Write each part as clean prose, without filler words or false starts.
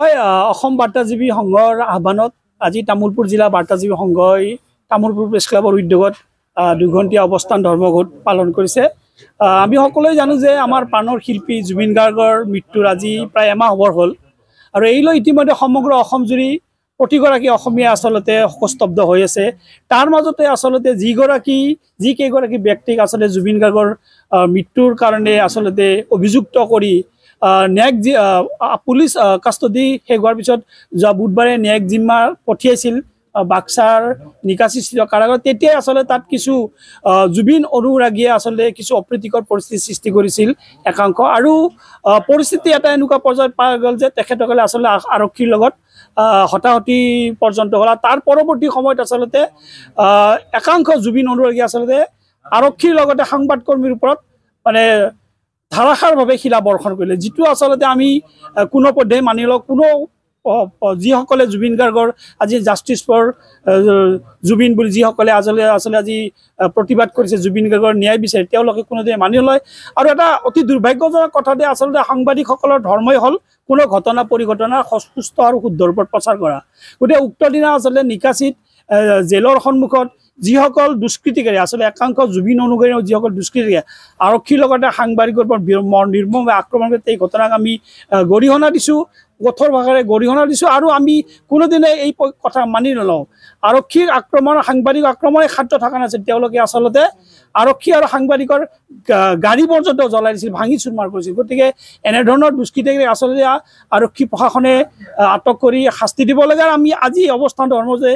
হয় অসম বাৰ্তাজীৱী সংঘৰ আহ্বানত আজি তামোলপুৰ জিলা বাৰ্তাজীৱী সংঘই তামোলপুৰ প্ৰেছ ক্লাবৰ উদ্যোগত 2 ঘণ্টীয়া অৱস্থান ধৰ্মঘট পালন কৰিছে। আমি সকলোৱে জানো যে আমাৰ প্ৰাণৰ শিল্পী জুবিন গাৰ্গৰ মৃত্যুৰ আজি প্ৰায় এমাহ হ'বৰ হ'ল আৰু এই লৈ ইতিমধ্যে সমগ্ৰ অসম জুৰি প্ৰতিগৰাকী অসমীয়া আচলতে শোকস্তব্ধ হৈ আছে। তাৰ মাজতে আচলতে যিকেইগৰাকী ব্যক্তিক আচলতে জুবিন গাৰ্গৰ মৃত্যুৰ কাৰণে আচলতে অভিযুক্ত কৰি ন্যায়িক পুলিচ কাষ্টডি শেষ হোৱাৰ পিছত যোৱা বুধবাৰে ন্যায়িক জিম্মা পঠিয়াইছিল বাক্সাৰ নিকাশিস্থিত কাৰাগাৰত। তেতিয়াই আচলতে তাত কিছু জুবিন অনুৰাগীয়ে আচলতে কিছু অপ্ৰীতিকৰ পৰিস্থিতিৰ সৃষ্টি কৰিছিল একাংশ, আৰু পৰিস্থিতি এটা এনেকুৱা পৰ্যায়ত পাই গ'ল যে তেখেতসকলে আচলতে আৰক্ষীৰ লগত হতাহতি পৰ্যন্ত হ'ল। তাৰ পৰৱৰ্তী সময়ত আচলতে একাংশ জুবিন অনুৰাগী আচলতে আৰক্ষীৰ লগতে সাংবাদকৰ্মীৰ ওপৰত মানে ধাৰাসাৰভাৱে শিলা বৰ্ষণ কৰিলে, যিটো আচলতে আমি কোনো পধ্যেই মানি লওঁ। কোনো যিসকলে জুবিন গাৰ্গৰ আজি জাষ্টিছ ফৰ জুবিন বুলি যিসকলে আচলতে আজি প্ৰতিবাদ কৰিছে, জুবিন গাৰ্গৰ ন্যায় বিচাৰে, তেওঁলোকে কোনোদিনে মানি নলয়। আৰু এটা অতি দুৰ্ভাগ্যজনক কথা যে আচলতে সাংবাদিকসকলৰ ধৰ্মই হ'ল কোনো ঘটনা পৰিঘটনা সুস্থ আৰু শুদ্ধৰ ওপৰত প্ৰচাৰ কৰা। গতিকে উক্ত দিনা আচলতে নিকাশিত জেলৰ সন্মুখত যিসকল দুষ্কৃতিকাৰী, আচলতে একাংশ জুবিন অনুগামী যিসকল দুষ্কৃতিকাৰী আৰক্ষীৰ লগতে সাংবাদিকৰ ওপৰত নিৰ্মমভাৱে আক্ৰমণ কৰি এই ঘটনাক আমি গৰিহণা দিছোঁ, কঠোৰ ভাষাৰে গৰিহণা দিছোঁ। আৰু আমি কোনোদিনে এই কথা মানি নলওঁ। আৰক্ষীৰ আক্ৰমণ, সাংবাদিক আক্ৰমণে খাদ্য থকা নাছিল। তেওঁলোকে আচলতে আৰক্ষী আৰু সাংবাদিকৰ গাড়ী পৰ্যন্ত জ্বলাই দিছিল, ভাঙি চুৰমাৰ কৰিছিল। গতিকে এনেধৰণৰ দুষ্কৃতিকাৰীক আচলতে আৰক্ষী প্ৰশাসনে আটক কৰি শাস্তি দিব লাগে। আৰু আমি আজি অৱস্থান ধৰ্ম যে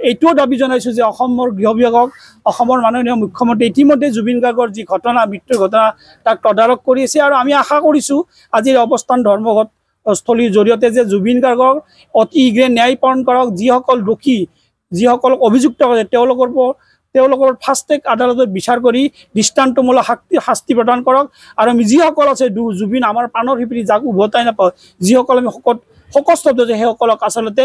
এইটোও দাবী জনাইছোঁ যে অসমৰ গৃহ বিভাগক, অসমৰ মাননীয় মুখ্যমন্ত্ৰী ইতিমধ্যে জুবিন গাৰ্গৰ যি ঘটনা, মৃত্যুৰ ঘটনা, তাক তদাৰক কৰি আছে। আৰু আমি আশা কৰিছোঁ আজিৰ অৱস্থান ধৰ্মঘট স্থলীৰ জৰিয়তে যে জুবিন গাৰ্গক অতি শীঘ্ৰে ন্যায় প্ৰদান কৰক। যিসকল দোষী, যিসকলক অভিযুক্ত কৰে তেওঁলোকৰ ফাষ্ট ট্ৰেক আদালতত বিচাৰ কৰি দৃষ্টান্তমূলক শাস্তি প্ৰদান কৰক। আৰু আমি যিসকল আছে জুবিন আমাৰ প্ৰাণৰ শিল্পী, যাক উভতাই নাপাওঁ, যিসকল আমি শোকস্তব্ধ যে সেইসকলক আচলতে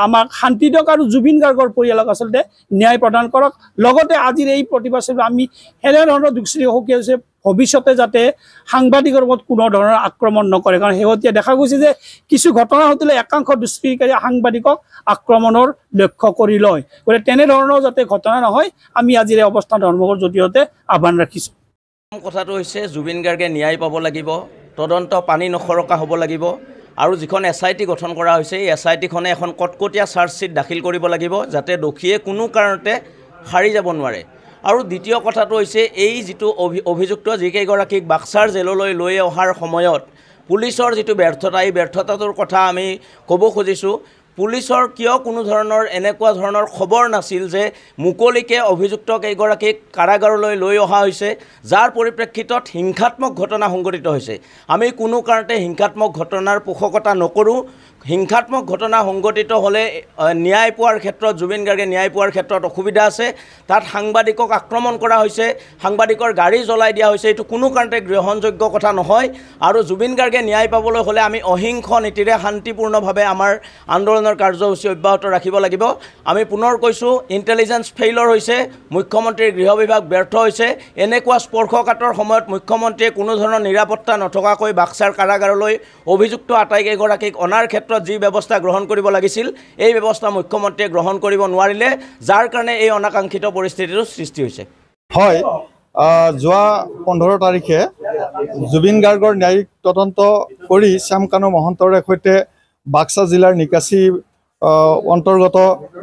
আমাক শান্তি দিয়ক আৰু জুবিন গাৰ্গৰ পৰিয়ালক আচলতে ন্যায় প্ৰদান কৰক। লগতে আজিৰ এই প্ৰতিবাদ আমি এনেধৰণৰ দুষ্কৃতি সকীয়াই হৈছে ভৱিষ্যতে যাতে সাংবাদিকৰ ওপৰত কোনো ধৰণৰ আক্ৰমণ নকৰে। কাৰণ শেহতীয়া দেখা গৈছে যে কিছু ঘটনা ঘটিলে একাংশ দুষ্কৃতিকাৰী সাংবাদিকক আক্ৰমণৰ লক্ষ্য কৰি লয়। গতিকে তেনেধৰণৰ যাতে ঘটনা নহয়, আমি আজিৰ এই অৱস্থান ধৰ্মঘটৰ জৰিয়তে আহ্বান ৰাখিছোঁ। কথাটো হৈছে জুবিন গাৰ্গে ন্যায় পাব লাগিব, তদন্ত পানী নখৰকা হ'ব লাগিব। আৰু যিখন SIT গঠন কৰা হৈছে, এই SITখনে এখন কটকটীয়া চাৰ্জশ্বীট দাখিল কৰিব লাগিব, যাতে দোষীয়ে কোনো কাৰণতে সাৰি যাব নোৱাৰে। আৰু দ্বিতীয় কথাটো হৈছে এই যিটো অভিযুক্ত যিকেইগৰাকীক বাক্সাৰ জেললৈ লৈ অহাৰ সময়ত পুলিচৰ যিটো ব্যৰ্থতা, এই ব্যৰ্থতাটোৰ কথা আমি ক'ব খুজিছোঁ। পুলিচৰ কিয় কোনো ধৰণৰ এনেকুৱা ধৰণৰ খবৰ নাছিল যে মুকলিকে অভিযুক্ত কেইগৰাকীক কাৰাগাৰলৈ লৈ অহা হৈছে, যাৰ পৰিপ্ৰেক্ষিতত হিংসাত্মক ঘটনা সংঘটিত হৈছে। আমি কোনো কাৰণতে হিংসাত্মক ঘটনাৰ পোষকতা নকৰোঁ। হিংসাত্মক ঘটনা সংঘটিত হ'লে ন্যায় পোৱাৰ ক্ষেত্ৰত, জুবিন গাৰ্গে ন্যায় পোৱাৰ ক্ষেত্ৰত অসুবিধা আছে। তাত সাংবাদিকক আক্ৰমণ কৰা হৈছে, সাংবাদিকৰ গাড়ী জ্বলাই দিয়া হৈছে, এইটো কোনো কাৰণতে গ্ৰহণযোগ্য কথা নহয়। আৰু জুবিন গাৰ্গে ন্যায় পাবলৈ হ'লে আমি অহিংস নীতিৰে শান্তিপূৰ্ণভাৱে আমাৰ আন্দোলনৰ কাৰ্যসূচী অব্যাহত ৰাখিব লাগিব। আমি পুনৰ কৈছোঁ, ইণ্টেলিজেঞ্চ ফেইলৰ হৈছে, মুখ্যমন্ত্ৰীৰ গৃহ বিভাগ ব্যৰ্থ হৈছে। এনেকুৱা স্পৰ্শকাতৰ সময়ত মুখ্যমন্ত্ৰীয়ে কোনো ধৰণৰ নিৰাপত্তা নথকাকৈ বাক্সাৰ কাৰাগাৰলৈ অভিযুক্ত আটাইকেইগৰাকীক অনাৰ ক্ষেত্ৰত যি ব্যৱস্থা গ্ৰহণ কৰিব লাগিছিল, এই ব্যৱস্থা মুখ্যমন্ত্ৰীয়ে গ্ৰহণ কৰিব নোৱাৰিলে, যাৰ কাৰণে এই অনাকাংক্ষিত পৰিস্থিতিৰ সৃষ্টি হৈছে। হয়, যোৱা 15 তাৰিখে জুবিন গাৰ্গৰ ন্যায়িক তদন্ত কৰি শ্যামকানু মহন্তৰে সৈতে বাক্সা জিলাৰ নিকাশী অন্তৰ্গত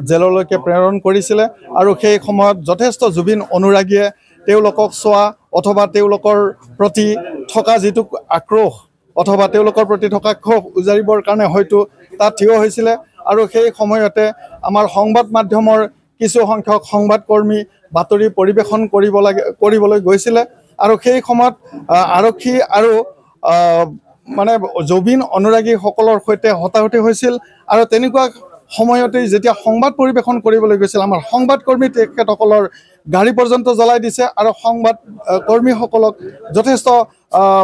জেললৈকে প্ৰেৰণ কৰিছিলে। আৰু সেই সময়ত যথেষ্ট জুবিন অনুৰাগীয়ে তেওঁলোকক চোৱা অথবা তেওঁলোকৰ প্ৰতি থকা যিটো আক্ৰোশ অথবা তেওঁলোকৰ প্ৰতি থকা ক্ষোভ উজাৰিবৰ কাৰণে হয়তো তাত থিয় হৈছিলে। আৰু সেই সময়তে আমাৰ সংবাদ মাধ্যমৰ কিছু সংখ্যক সংবাদকৰ্মী বাতৰি পৰিৱেশন কৰিবলৈ গৈছিলে। আৰু সেই সময়ত আৰক্ষী আৰু মানে জুবিন অনুৰাগীসকলৰ সৈতে হতাহতি হৈছিল। আৰু তেনেকুৱা সময়তেই যেতিয়া সংবাদ পৰিৱেশন কৰিবলৈ গৈছিল, আমাৰ সংবাদকৰ্মী তেখেতসকলৰ গাড়ী পৰ্যন্ত জ্বলাই দিছে আৰু সংবাদ কৰ্মীসকলক যথেষ্ট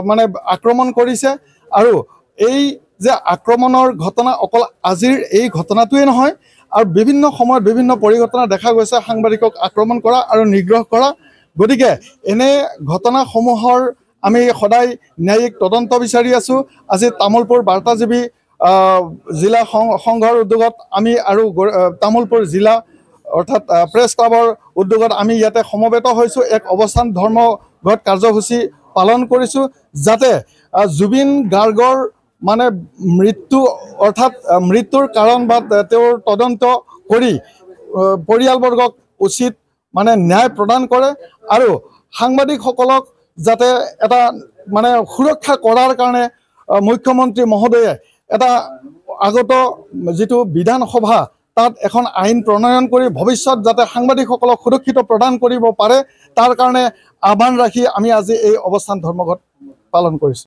মানে আক্ৰমণ কৰিছে। আৰু এই যে আক্ৰমণৰ ঘটনা অকল আজিৰ এই ঘটনাটোৱেই নহয়, আৰু বিভিন্ন সময়ত বিভিন্ন পৰিঘটনা দেখা গৈছে সাংবাদিকক আক্ৰমণ কৰা আৰু নিগ্ৰহ কৰা। গতিকে এনে ঘটনাসমূহৰ আমি সদায় ন্যায়িক তদন্ত বিচাৰি আছোঁ। আজি তামোলপুৰ বাৰ্তাজীৱী জিলা সংঘৰ উদ্যোগত আমি আৰু তামোলপুৰ জিলা অৰ্থাৎ প্ৰেছ ক্লাবৰ উদ্যোগত আমি ইয়াতে সমবেত হৈছোঁ, এক অৱস্থান ধৰ্মঘট কাৰ্যসূচী পালন কৰিছোঁ, যাতে জুবিন গাৰ্গৰ মানে মৃত্যু অৰ্থাৎ মৃত্যুৰ কাৰণ বা তেওঁৰ তদন্ত কৰি পৰিয়ালবৰ্গক উচিত মানে ন্যায় প্ৰদান কৰে আৰু সাংবাদিকসকলক যাতে এটা মানে সুৰক্ষা কৰাৰ কাৰণে মুখ্যমন্ত্ৰী মহোদয়ে এটা আগত যিটো বিধানসভা তাত এখন আইন প্ৰণয়ন কৰি ভৱিষ্যত যাতে সাংবাদিকসকলক সুৰক্ষিত প্ৰদান কৰিব পাৰে তাৰ কাৰণে আহ্বান ৰাখি আমি আজি এই অৱস্থান ধৰ্মঘট পালন কৰিছোঁ।